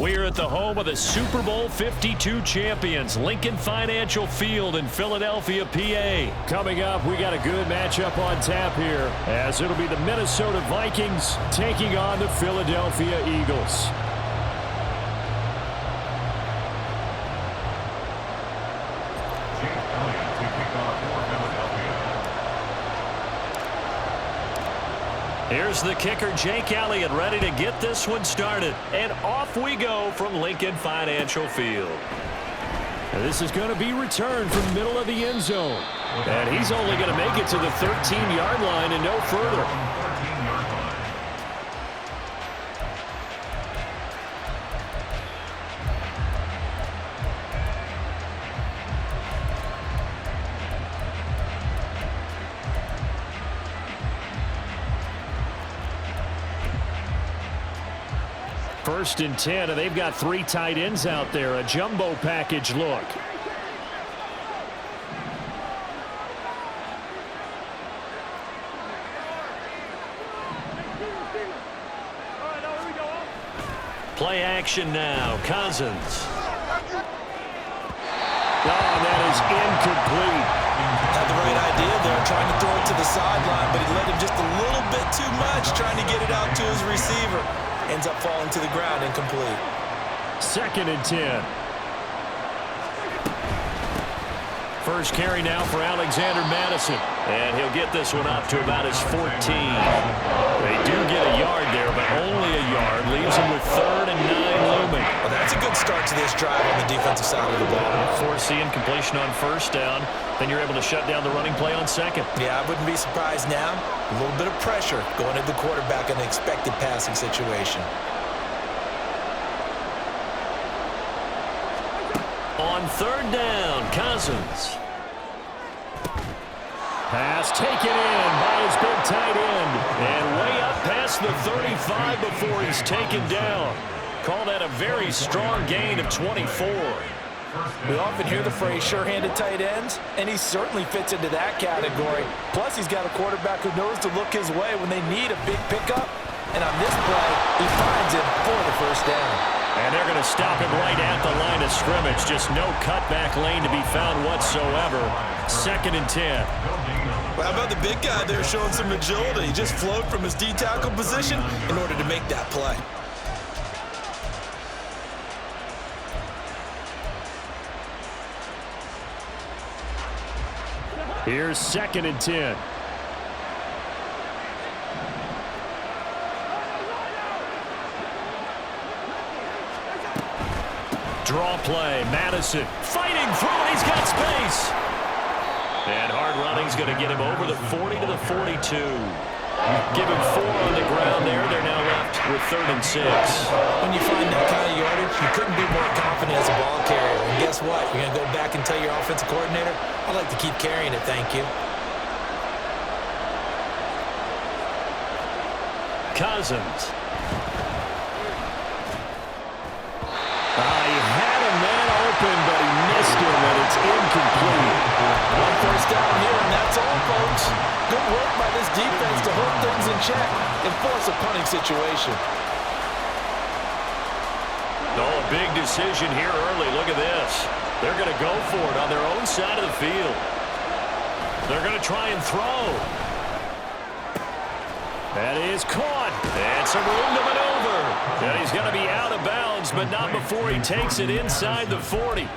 We're at the home of the Super Bowl 52 champions, Lincoln Financial Field in Philadelphia, PA. Coming up, we got a good matchup on tap here, as it'll be the Minnesota Vikings taking on the Philadelphia Eagles. Here's the kicker, Jake Elliott, ready to get this one started. And off we go from Lincoln Financial Field. And this is going to be returned from the middle of the end zone. And he's only going to make it to the 13-yard line and no further. First and 10, and they've got 3 tight ends out there. A jumbo package look. Play action now. Cousins. Oh, that is incomplete. Had the right idea there, trying to throw it to the sideline, but he let him just a little bit too much, trying to get it out to his receiver. Ends up falling to the ground, incomplete. Second and 10. First carry now for Alexander Madison. And he'll get this one up to about his 14. They do get a yard there, but only a yard. Leaves him with 3rd and 9 looming. Well, that's a good start to this drive on the defensive side of the ball. Force the incompletion on first down. Then you're able to shut down the running play on second. Yeah, I wouldn't be surprised now. A little bit of pressure going at the quarterback in an expected passing situation. On 3rd down, Cousins. Pass taken in by his big tight end. And way up past the 35 before he's taken down. Call that a very strong gain of 24. We often hear the phrase sure-handed tight ends, and he certainly fits into that category. Plus, he's got a quarterback who knows to look his way when they need a big pickup. And on this play, he finds him for the first down. And they're going to stop him right at the line of scrimmage. Just no cutback lane to be found whatsoever. 2nd and 10. Well, how about the big guy there showing some agility? He just flowed from his D-tackle position in order to make that play. Here's 2nd and 10. Draw play. Madison fighting through it. He's got space. And hard running's going to get him over the 40 to the 42. Give him 4 on the ground there. They're now left with 3rd and 6. When you find that kind of yardage, you couldn't be more confident as a ball carrier. And guess what? You're going to go back and tell your offensive coordinator, I'd like to keep carrying it, thank you. Cousins. He had a man open, but he missed him, and it's incomplete. One first down here, and that's all, folks. Good work by this defense to hold things in check and force a punting situation. Oh, a big decision here early. Look at this. They're going to go for it on their own side of the field. They're going to try and throw. That is caught. And some room to maneuver. And he's going to be out of bounds, but not before he takes it inside the 40.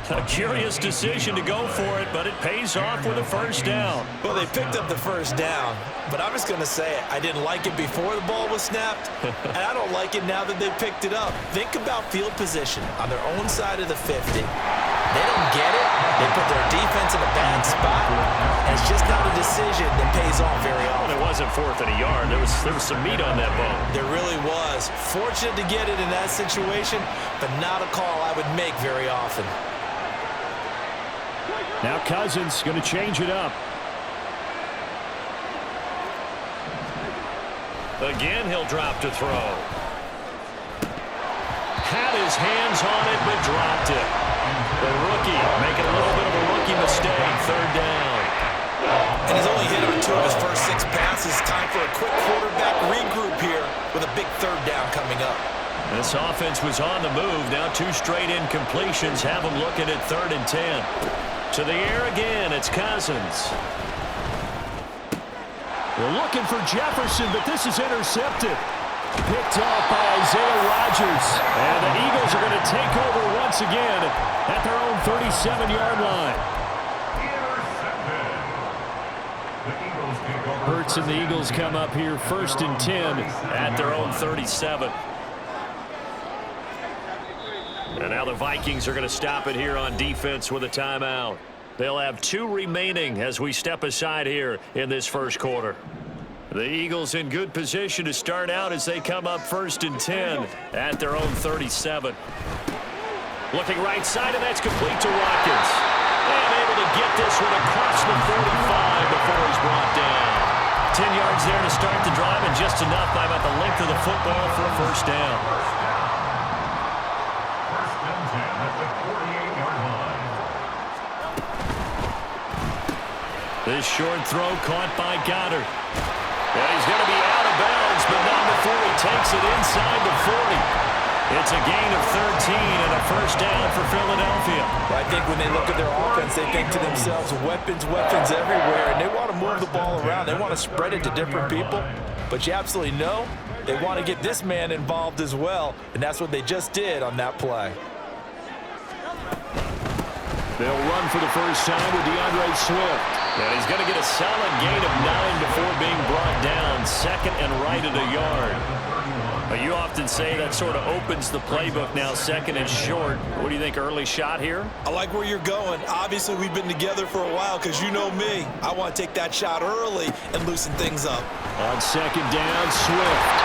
A curious decision to go for it, but it pays off with a first down. Well, they picked up the first down, but I'm just going to say it. I didn't like it before the ball was snapped, and I don't like it now that they picked it up. Think about field position on their own side of the 50. They don't get it. They put their defense in a bad spot, and it's just not a decision that pays off very often. It wasn't 4th and a yard. There was some meat on that bone. There really was. Fortunate to get it in that situation, but not a call I would make very often. Now Cousins going to change it up. Again, he'll drop to throw. Had his hands on it, but dropped it. The rookie making a little bit of a rookie mistake. 3rd down. And he's only hit on 2 of his first 6 passes. Time for a quick quarterback regroup here with a big 3rd down coming up. This offense was on the move. Now 2 straight incompletions have them looking at 3rd and 10. To the air again, it's Cousins. They're looking for Jefferson, but this is intercepted. Picked off by Isaiah Rodgers. And the Eagles are going to take over once again at their own 37-yard line. Hurts and the Eagles come up here 1st and 10 at their own 37. And now the Vikings are going to stop it here on defense with a timeout. They'll have 2 remaining as we step aside here in this first quarter. The Eagles in good position to start out as they come up 1st and 10 at their own 37. Looking right side, and that's complete to Watkins. And able to get this one across the 45 before he's brought down. 10 yards there to start the drive, and just enough by about the length of the football for a first down. This short throw caught by Goddard. And he's going to be out of bounds, but not before he takes it inside the 40. It's a gain of 13 and a first down for Philadelphia. I think when they look at their offense, they think to themselves, weapons, weapons everywhere, and they want to move the ball around. They want to spread it to different people, but you absolutely know they want to get this man involved as well, and that's what they just did on that play. They'll run for the first time with DeAndre Swift. And he's going to get a solid gain of 9 before being brought down. 2nd and right at a yard. But you often say that sort of opens the playbook now, 2nd and short. What do you think, early shot here? I like where you're going. Obviously, we've been together for a while because you know me. I want to take that shot early and loosen things up. On 2nd down, Swift.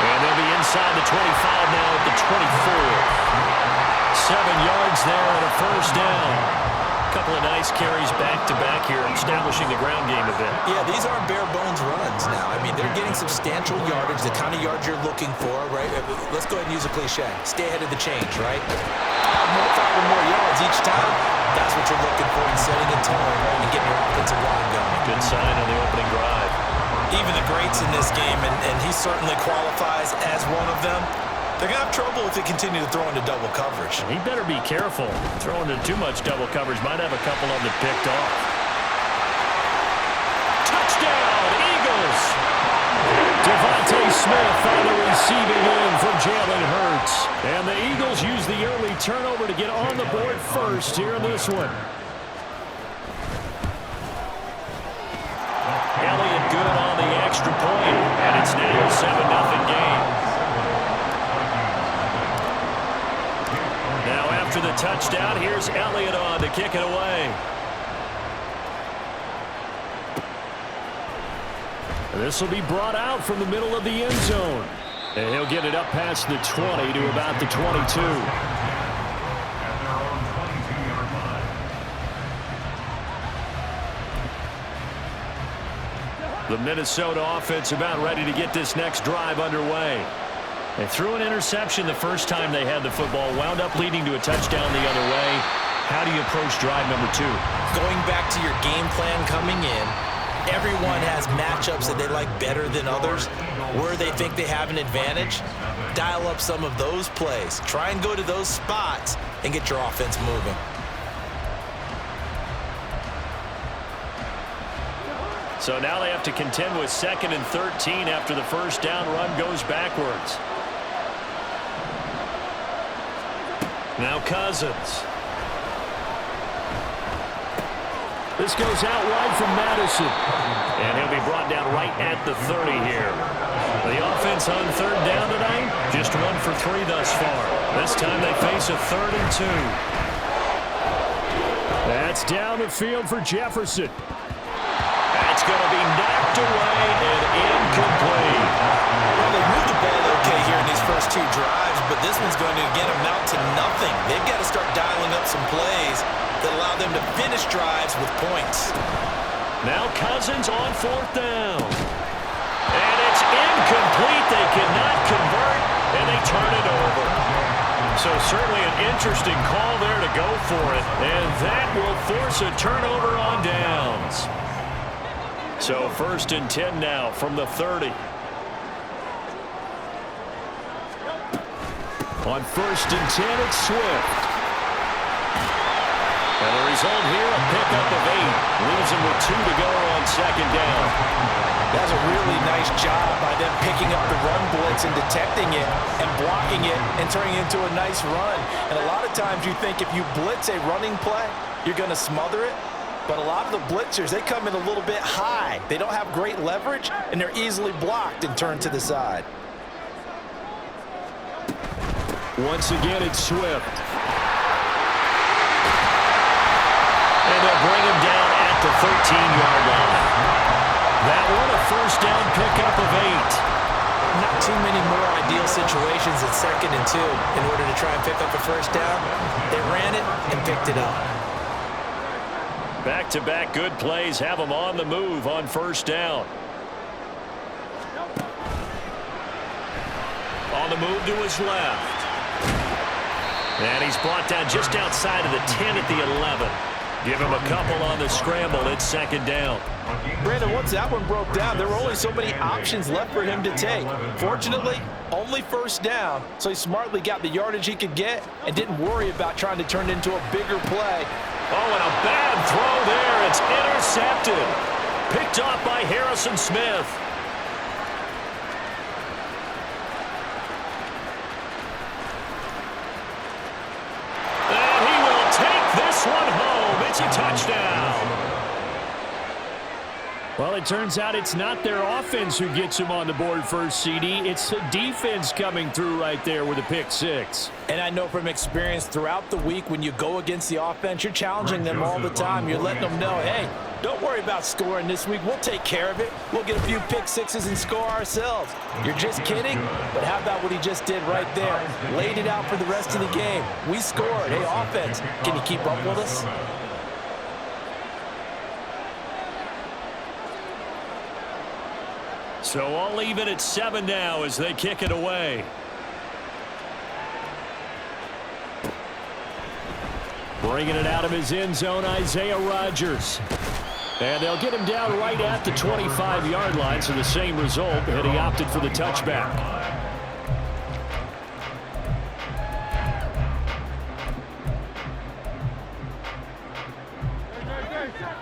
And they'll be inside the 25 now at the 24. 7 yards there and a first down. A couple of nice carries back-to-back here, establishing the ground game a bit. Yeah, these aren't bare-bones runs now. I mean, they're getting substantial yardage, the kind of yards you're looking for, right? Let's go ahead and use a cliche. Stay ahead of the change, right? 5 or more yards each time, that's what you're looking for in setting a tone and getting your offensive line going. Good sign on the opening drive. Even the greats in this game, and he certainly qualifies as one of them, they're going to have trouble if they continue to throw into double coverage. He better be careful. Throwing into too much double coverage might have a couple of them picked off. Touchdown, Eagles! Devontae Smith on the receiving end from Jalen Hurts. And the Eagles use the early turnover to get on the board first here in this one. Elliott good on the extra point, and it's now a 7-0 game. Now after the touchdown, here's Elliott on to kick it away. This will be brought out from the middle of the end zone. And he'll get it up past the 20 to about the 22. The Minnesota offense about ready to get this next drive underway. They threw an interception the first time they had the football, wound up leading to a touchdown the other way. How do you approach drive number 2? Going back to your game plan coming in, everyone has matchups that they like better than others. Where they think they have an advantage, dial up some of those plays. Try and go to those spots and get your offense moving. So now they have to contend with 2nd and 13 after the first down run goes backwards. Now Cousins. This goes out wide from Madison. And he'll be brought down right at the 30 here. The offense on 3rd down tonight, just 1 for 3 thus far. This time they face a 3rd and 2. That's down the field for Jefferson. That's going to be knocked away and incomplete. Well, they moved the ball okay here in these first 2 drives, but this one's going to again amount to nothing. They've got to start dialing up some plays that allow them to finish drives with points. Now Cousins on 4th down. And it's incomplete. They cannot convert, and they turn it over. So certainly an interesting call there to go for it, and that will force a turnover on downs. So 1st and 10 now from the 30. On 1st and 10, it's Swift. And the result here, a pickup of 8. Leaves him with 2 to go on 2nd down. That's a really nice job by them picking up the run blitz and detecting it and blocking it and turning it into a nice run. And a lot of times you think if you blitz a running play, you're going to smother it. But a lot of the blitzers, they come in a little bit high. They don't have great leverage, and they're easily blocked and turned to the side. Once again, it's Swift. And they'll bring him down at the 13-yard line. That one, a 1st down pickup of 8. Not too many more ideal situations at 2nd and 2 in order to try and pick up a 1st down. They ran it and picked it up. Back-to-back good plays have him on the move on 1st down. On the move to his left. And he's brought down just outside of the 10 at the 11. Give him a couple on the scramble. It's 2nd down. Brandon, once that one broke down, there were only so many options left for him to take. Fortunately, only 1st down, so he smartly got the yardage he could get and didn't worry about trying to turn it into a bigger play. Oh, and a bad throw there. It's intercepted. Picked off by Harrison Smith. And he will take this one home. It's a touchdown. Well, it turns out it's not their offense who gets him on the board first, CD. It's the defense coming through right there with a pick 6. And I know from experience throughout the week when you go against the offense, you're challenging them all the time. You're letting them know, hey, don't worry about scoring this week. We'll take care of it. We'll get a few pick 6s and score ourselves. You're just kidding? But how about what he just did right there? Laid it out for the rest of the game. We scored. Hey, offense, can you keep up with us? So I'll leave it at 7 now as they kick it away. Bringing it out of his end zone, Isaiah Rodgers. And they'll get him down right at the 25-yard line, so the same result, and he opted for the touchback.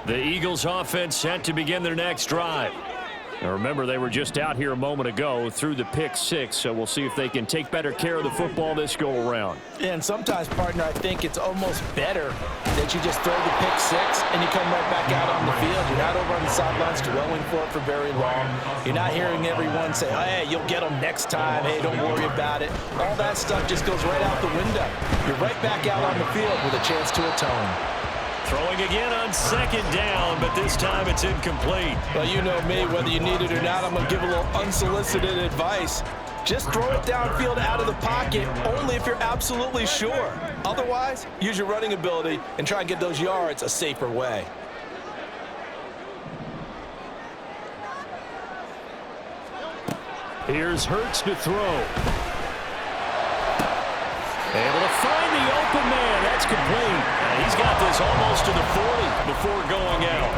The Eagles offense set to begin their next drive. Now remember, they were just out here a moment ago through the pick 6, so we'll see if they can take better care of the football this go-around. And sometimes, partner, I think it's almost better that you just throw the pick 6 and you come right back out on the field. You're not over on the sidelines dwelling for it for very long. You're not hearing everyone say, hey, you'll get them next time. Hey, don't worry about it. All that stuff just goes right out the window. You're right back out on the field with a chance to atone. Throwing again on 2nd down, but this time it's incomplete. Well, you know me, whether you need it or not, I'm going to give a little unsolicited advice. Just throw it downfield out of the pocket only if you're absolutely sure. Otherwise, use your running ability and try and get those yards a safer way. Here's Hurts to throw. Able to find the open man. That's complete. And he's got this almost to the 40 before going out.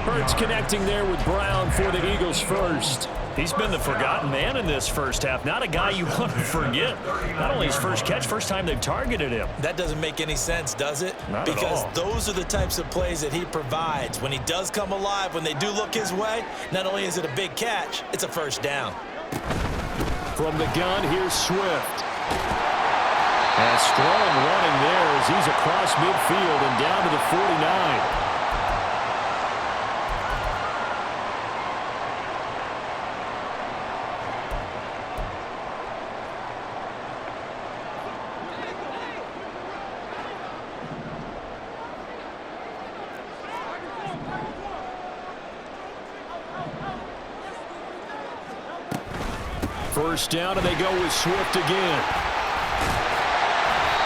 Hurts connecting there with Brown for the Eagles first. He's been the forgotten man in this first half. Not a guy you want to forget. Not only his first catch, first time they've targeted him. That doesn't make any sense, does it? Not at all. Because those are the types of plays that he provides. When he does come alive, when they do look his way, not only is it a big catch, it's a 1st down. From the gun, here's Swift. And strong running there as he's across midfield and down to the 49. First down, and they go with Swift again.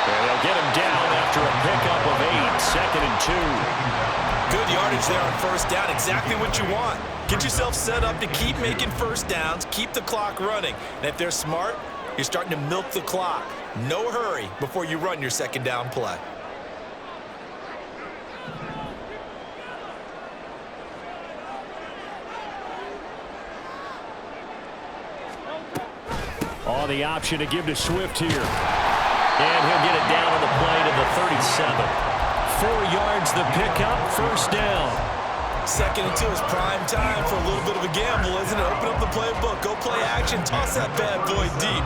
And they'll get him down after a pickup of 8, 2nd and 2. Good yardage there on 1st down, exactly what you want. Get yourself set up to keep making 1st downs, keep the clock running. And if they're smart, you're starting to milk the clock. No hurry before you run your 2nd down play. On the option to give to Swift here. And he'll get it down on the play to the 37. 4 yards the pickup, first down. 2nd and 2 is prime time for a little bit of a gamble, isn't it? Open up the playbook, go play action, toss that bad boy deep.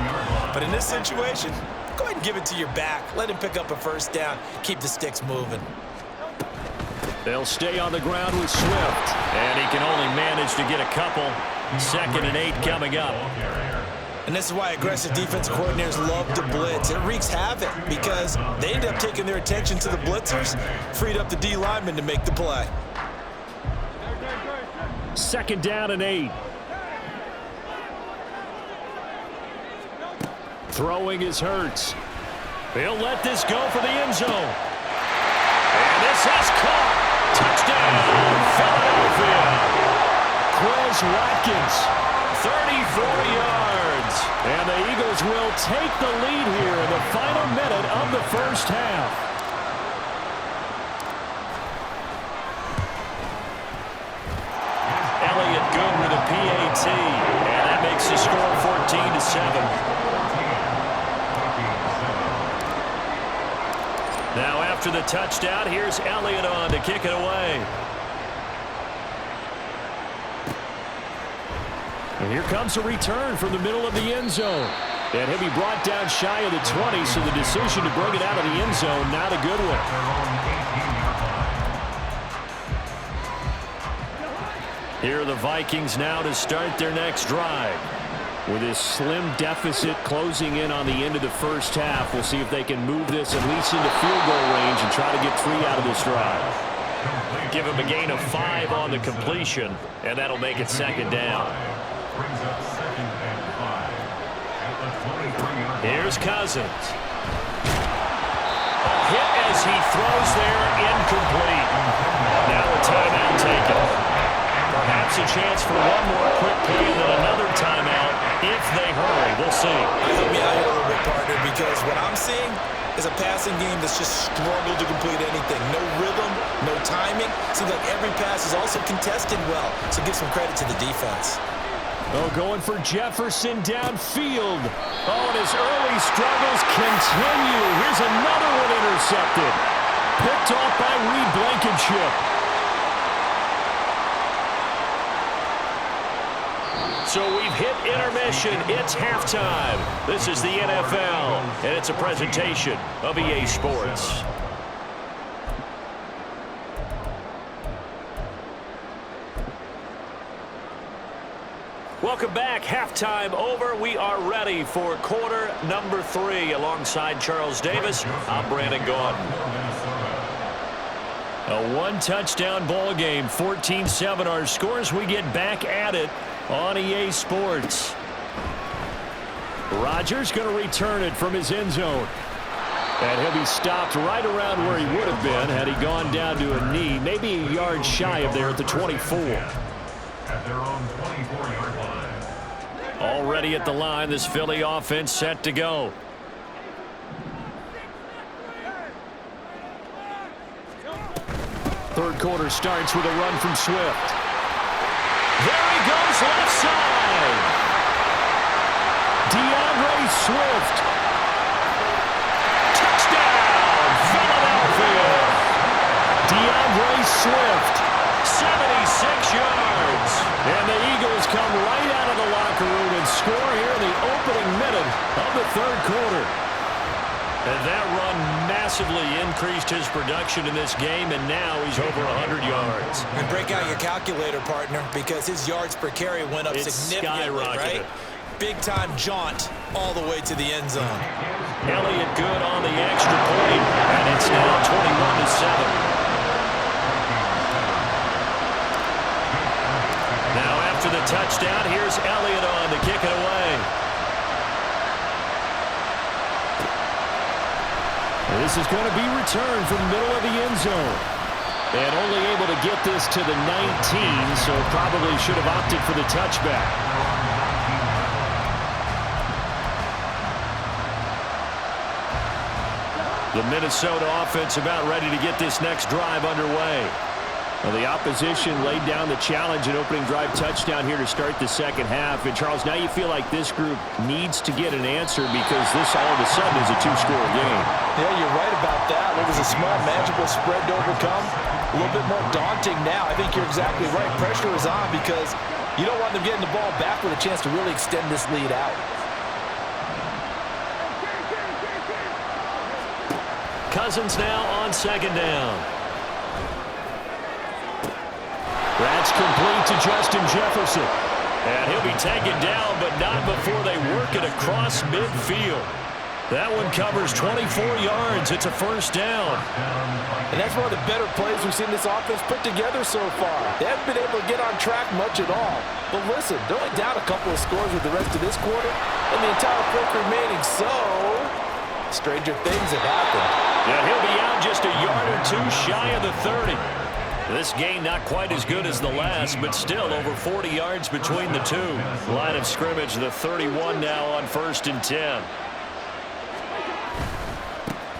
But in this situation, go ahead and give it to your back. Let him pick up a first down. Keep the sticks moving. They'll stay on the ground with Swift. And he can only manage to get a couple. 2nd and 8 coming up. And this is why aggressive defense coordinators love to blitz. It wreaks havoc because they end up taking their attention to the blitzers, freed up the D lineman to make the play. 2nd down and 8. Throwing is Hurts. He'll let this go for the end zone. And this is caught. Touchdown, Philadelphia. Quez Watkins. 34 yards. And the Eagles will take the lead here in the final minute of the first half. Elliott good with a PAT. And that makes the score 14-7. Now after the touchdown, here's Elliott on to kick it away. And here comes a return from the middle of the end zone. And he'll be brought down shy of the 20, so the decision to bring it out of the end zone, not a good one. Here are the Vikings now to start their next drive. With this slim deficit closing in on the end of the first half, we'll see if they can move this at least into field goal range and try to get 3 out of this drive. Give him a gain of 5 on the completion, and that'll make it 2nd down. Here's Cousins. A hit as he throws there, incomplete. Now a timeout taken. Perhaps a chance for one more quick play and then another timeout if they hurry. We'll see. Help me out here a little bit, partner, because what I'm seeing is a passing game that's just struggled to complete anything. No rhythm, no timing. Seems like every pass is also contested well, so give some credit to the defense. Oh, going for Jefferson downfield. Oh, and his early struggles continue. Here's another one intercepted. Picked off by Reed Blankenship. So we've hit intermission. It's halftime. This is the NFL, and it's a presentation of EA Sports. Welcome back. Halftime over. We are ready for quarter number 3. Alongside Charles Davis, I'm Brandon Gordon. A one-touchdown ball game, 14-7 our scores. We get back at it on EA Sports. Rodgers going to return it from his end zone. And he'll be stopped right around where he would have been had he gone down to a knee, maybe a yard shy of there at the 24. At their own 24-yard line. Already at the line, this Philly offense set to go. Third quarter starts with a run from Swift. There he goes, left side. DeAndre Swift. Touchdown, Philadelphia. DeAndre Swift. 76 yards. And the Eagles come right out of the locker room and score here in the opening minute of the third quarter. And that run massively increased his production in this game, and now he's over 100 yards. And break out your calculator, partner, because his yards per carry went up significantly, right? Big-time jaunt all the way to the end zone. Elliott good on the extra point, and it's now 21-7. Now after the touchdown, here's Elliott on to kick it away. This is going to be returned from the middle of the end zone. And only able to get this to the 19, so probably should have opted for the touchback. The Minnesota offense about ready to get this next drive underway. Well, the opposition laid down the challenge and opening drive touchdown here to start the second half. And, Charles, now you feel like this group needs to get an answer because this all of a sudden is a two-score game. Yeah, you're right about that. It was a small, manageable spread to overcome. A little bit more daunting now. I think you're exactly right. Pressure is on because you don't want them getting the ball back with a chance to really extend this lead out. Cousins now on second down. That's complete to Justin Jefferson. And he'll be taken down, but not before they work it across midfield. That one covers 24 yards. It's a first down. And that's one of the better plays we've seen this offense put together so far. They haven't been able to get on track much at all. But listen, they're only down a couple of scores with the rest of this quarter, and the entire fourth remaining, so stranger things have happened. Yeah, he'll be out just a yard or two shy of the 30. This game not quite as good as the last, but still over 40 yards between the two. Line of scrimmage, the 31 now on 1st and 10.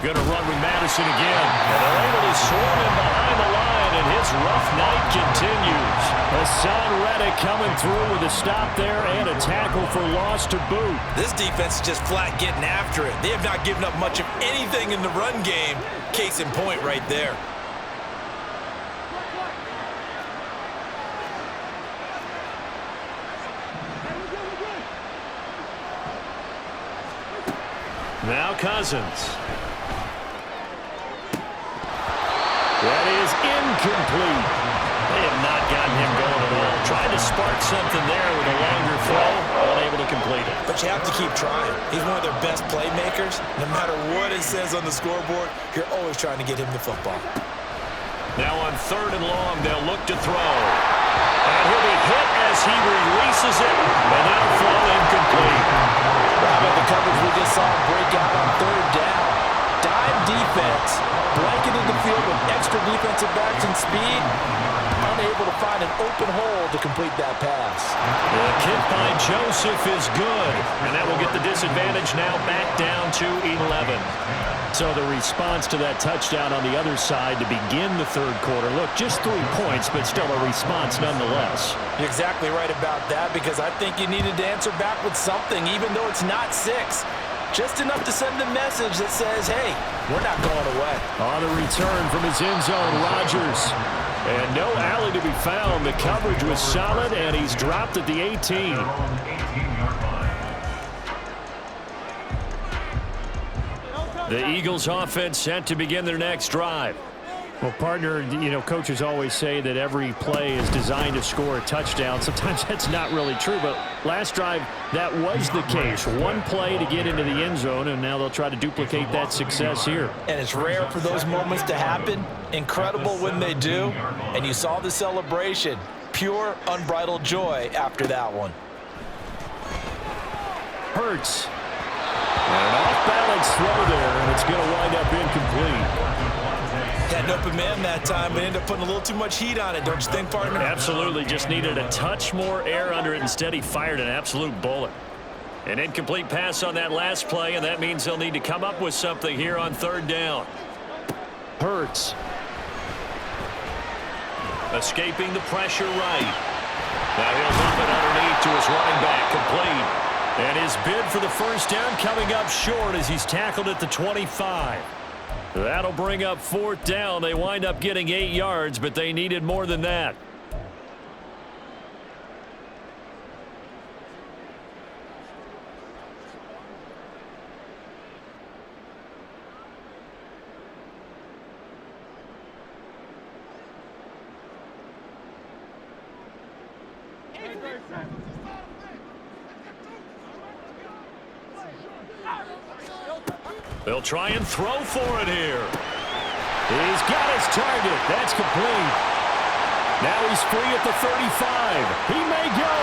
Going to run with Madison again. And they're able to swarm him behind the line, and his rough night continues. Hassan Reddick coming through with a stop there and a tackle for loss to boot. This defense is just flat getting after it. They have not given up much of anything in the run game. Case in point right there. Now Cousins. That is incomplete. They have not gotten him going at all. Trying to spark something there with a longer throw, unable to complete it. But you have to keep trying. He's one of their best playmakers. No matter what it says on the scoreboard, you're always trying to get him the football. Now on 3rd and long, they'll look to throw. And he'll be hit as he releases it, and that'll fall incomplete. How about the coverage we just saw break out on 3rd down? Dime defense, blanketed the field with extra defensive backs and speed, unable to find an open hole to complete that pass. The kick by Joseph is good, and that will get the disadvantage now back down to 11. So the response to that touchdown on the other side to begin the 3rd quarter. Look, just 3 points, but still a response nonetheless. You're exactly right about that because I think you needed to answer back with something, even though it's not 6. Just enough to send the message that says, hey, we're not going away. On the return from his end zone, Rodgers. And no alley to be found. The coverage was solid, and he's dropped at the 18. The Eagles offense set to begin their next drive. Well, partner, you know, coaches always say that every play is designed to score a touchdown. Sometimes that's not really true, but last drive, that was the case. One play to get into the end zone, and now they'll try to duplicate that success here. And it's rare for those moments to happen. Incredible when they do. And you saw the celebration. Pure, unbridled joy after that one. Hurts. And an off-balance throw there, and it's going to wind up incomplete. Had an open man that time, but ended up putting a little too much heat on it, don't you think, partner? Absolutely. Just needed a touch more air under it. Instead, he fired an absolute bullet. An incomplete pass on that last play, and that means they'll need to come up with something here on 3rd down. Hurts. Escaping the pressure right. Now he'll move it underneath to his running back, complete. And his bid for the first down coming up short as he's tackled at the 25. That'll bring up 4th down. They wind up getting 8 yards, but they needed more than that. They'll try and throw for it here. He's got his target. That's complete. Now he's free at the 35. He may go.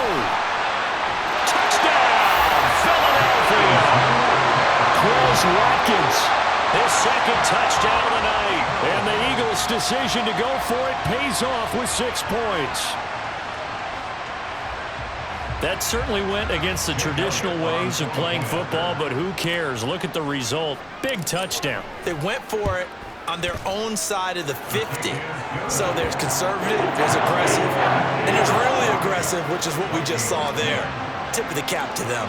Touchdown, Philadelphia. Chris Watkins. His 2nd touchdown of the night. And the Eagles' decision to go for it pays off with 6 points. That certainly went against the traditional ways of playing football, but who cares? Look at the result. Big touchdown. They went for it on their own side of the 50. So there's conservative, there's aggressive, and there's really aggressive, which is what we just saw there. Tip of the cap to them.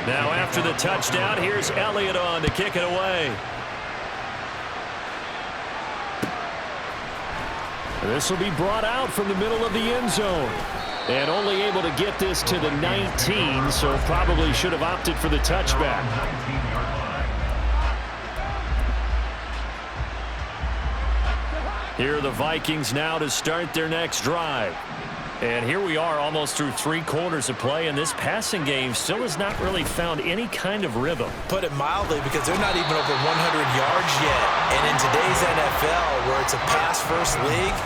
Now after the touchdown, here's Elliott on to kick it away. This will be brought out from the middle of the end zone. And only able to get this to the 19, so probably should have opted for the touchback. Here are the Vikings now to start their next drive. And here we are almost through 3 quarters of play, and this passing game still has not really found any kind of rhythm. Put it mildly, because they're not even over 100 yards yet. And in today's NFL, where it's a pass-first league,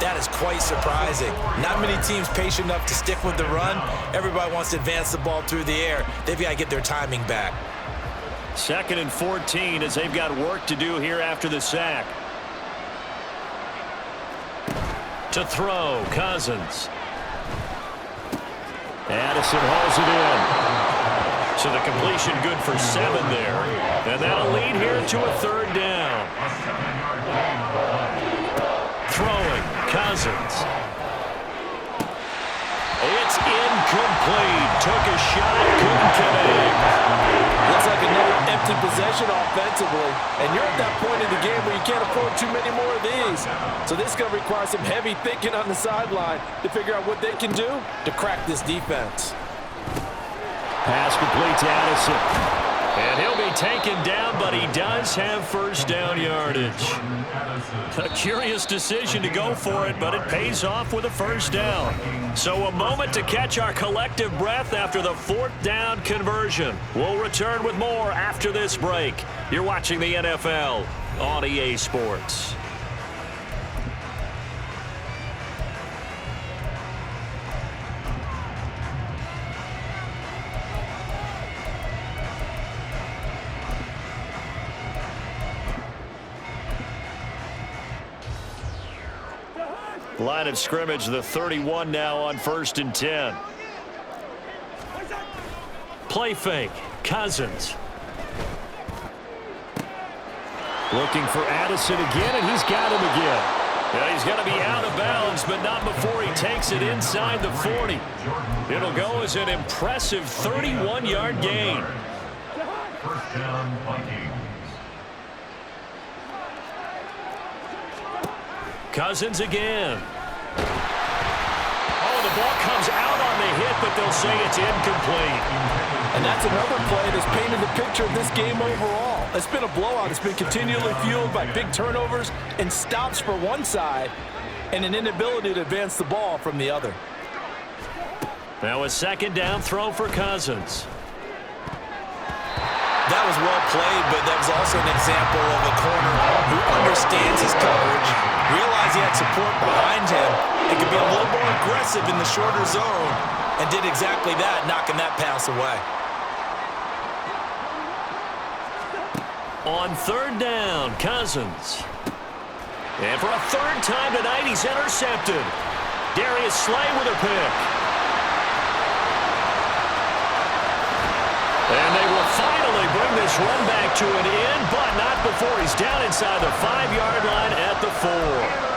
that is quite surprising. Not many teams patient enough to stick with the run. Everybody wants to advance the ball through the air. They've got to get their timing back. 2nd and 14 as they've got work to do here after the sack. To throw, Cousins. Addison hauls it in. So the completion good for 7 there. And that'll lead here to a 3rd down. Throwing, Cousins. It's incomplete. Took a shot, couldn't connect. Looks like another empty possession offensively. And you're at that point in the game where you can't afford too many more of these. So this is going to require some heavy thinking on the sideline to figure out what they can do to crack this defense. Pass complete to Addison. And he'll be taken down, but he does have 1st down yardage. A curious decision to go for it, but it pays off with a 1st down. So a moment to catch our collective breath after the 4th down conversion. We'll return with more after this break. You're watching the NFL on EA Sports. Line of scrimmage, the 31 now on 1st and 10. Play fake, Cousins. Looking for Addison again, and he's got him again. Yeah, he's going to be out of bounds, but not before he takes it inside the 40. It'll go as an impressive 31-yard gain. 1st down, Vikings. Cousins again. Oh, the ball comes out on the hit, but they'll say it's incomplete. And that's another play that's painted the picture of this game overall. It's been a blowout. It's been continually fueled by big turnovers and stops for one side and an inability to advance the ball from the other. Now a 2nd down throw for Cousins. That was well played, but that was also an example of a corner who understands his coverage, realized he had support behind him, and could be a little more aggressive in the shorter zone, and did exactly that, knocking that pass away. On 3rd down, Cousins. And for a 3rd time tonight, he's intercepted. Darius Slay with a pick. And they will finally bring this run back to an end, but not before he's down inside the 5-yard line at the 4.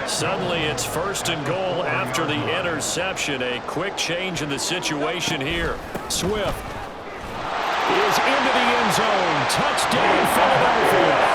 Suddenly it's 1st and goal after the interception. A quick change in the situation here. Swift is into the end zone. Touchdown, Philadelphia.